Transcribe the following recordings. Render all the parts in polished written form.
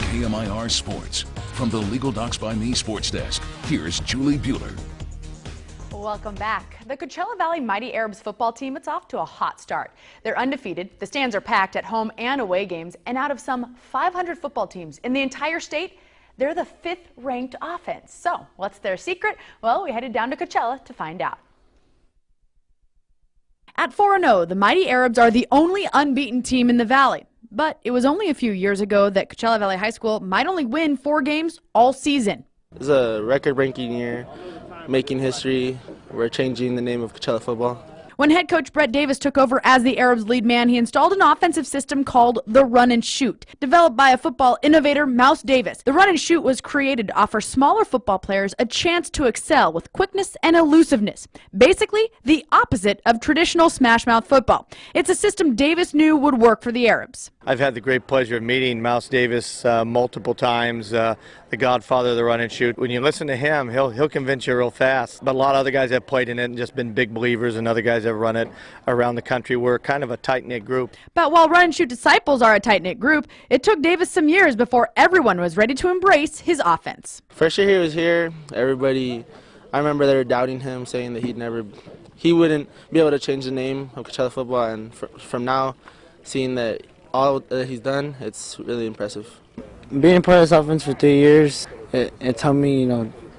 KMIR Sports. From the Legal Docs by Me Sports Desk, here's Julie Bueller. Welcome back. The Coachella Valley Mighty Arabs football team, it's off to a hot start. They're undefeated, the stands are packed at home and away games, and out of some 500 football teams in the entire state, they're the 5th ranked offense. So what's their secret? Well, we headed down to Coachella to find out. At 4-0, the Mighty Arabs are the only unbeaten team in the Valley. But it was only a few years ago that Coachella Valley High School might only win 4 games all season. It's a record-breaking year, making history. We're changing the name of Coachella football. When head coach Brett Davis took over as the Arabs' lead man, he installed an offensive system called the run and shoot, developed by a football innovator, Mouse Davis. The run and shoot was created to offer smaller football players a chance to excel with quickness and elusiveness. Basically, the opposite of traditional smash-mouth football. It's a system Davis knew would work for the Arabs. I've had the great pleasure of meeting Mouse Davis multiple times, the godfather of the run and shoot. When you listen to him, he'll convince you real fast. But a lot of other guys have played in it and just been big believers, and other guys have run it around the country. We're kind of a tight-knit group. But while run and shoot disciples are a tight-knit group, it took Davis some years before everyone was ready to embrace his offense. First year he was here, everybody, I remember they were doubting him, saying that he wouldn't be able to change the name of Coachella football, and from now, seeing that all that he's done, it's really impressive. Being a part of this offense for 3 years, it taught me,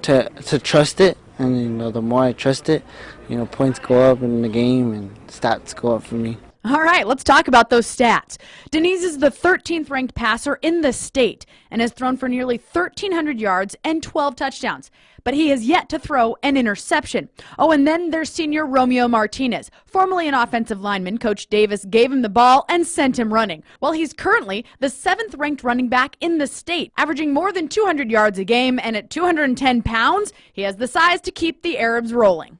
to trust it, and the more I trust it, points go up in the game and stats go up for me. All right, let's talk about those stats. Denise is the 13th ranked passer in the state and has thrown for nearly 1,300 yards and 12 touchdowns. But he has yet to throw an interception. Oh, and then there's senior Romeo Martinez. Formerly an offensive lineman, Coach Davis gave him the ball and sent him running. Well, he's currently the 7th ranked running back in the state, averaging more than 200 yards a game, and at 210 pounds, he has the size to keep the Arabs rolling.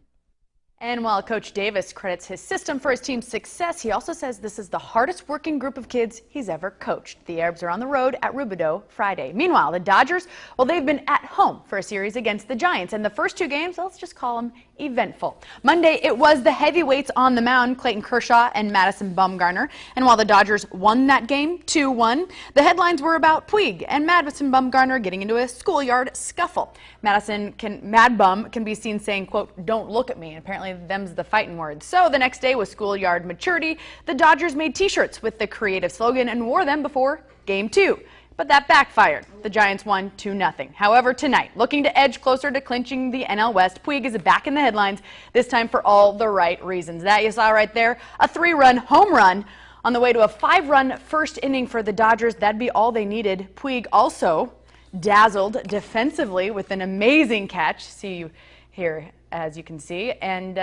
And while Coach Davis credits his system for his team's success, he also says this is the hardest working group of kids he's ever coached. The Arabs are on the road at Rubidoux Friday. Meanwhile, the Dodgers, well, they've been at home for a series against the Giants. And the first 2 games, let's just call them eventful. Monday, it was the heavyweights on the mound, Clayton Kershaw and Madison Bumgarner. And while the Dodgers won that game 2-1, the headlines were about Puig and Madison Bumgarner getting into a schoolyard scuffle. Mad Bum can be seen saying, quote, "Don't look at me." And apparently them's the fighting words. So the next day was schoolyard maturity. The Dodgers made t-shirts with the creative slogan and wore them before Game 2. But that backfired. The Giants won 2-0. However, tonight, looking to edge closer to clinching the NL West, Puig is back in the headlines, this time for all the right reasons. That you saw right there, a 3-run home run on the way to a 5-run first inning for the Dodgers. That'd be all they needed. Puig also dazzled defensively with an amazing catch. See you here, as you can see. And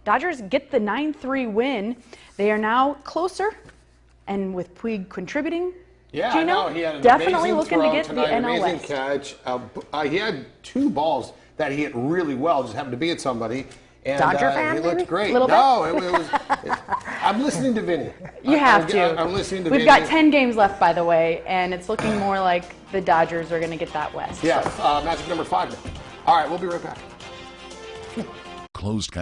Dodgers get the 9-3 win. They are now closer, and with Puig contributing, yeah, Gino, he had an definitely amazing looking throw to get tonight, the NL amazing West. catch. He had 2 balls that he hit really well, just happened to be at somebody. And Dodger fan, he looked maybe? great. Little no, it was. I'm listening to Vinny. You have to. I'm listening to We've Vinny. got 10 games left, by the way, and it's looking more like the Dodgers are going to get that West. Yeah, magic number 5 now. All right, we'll be right back. Closed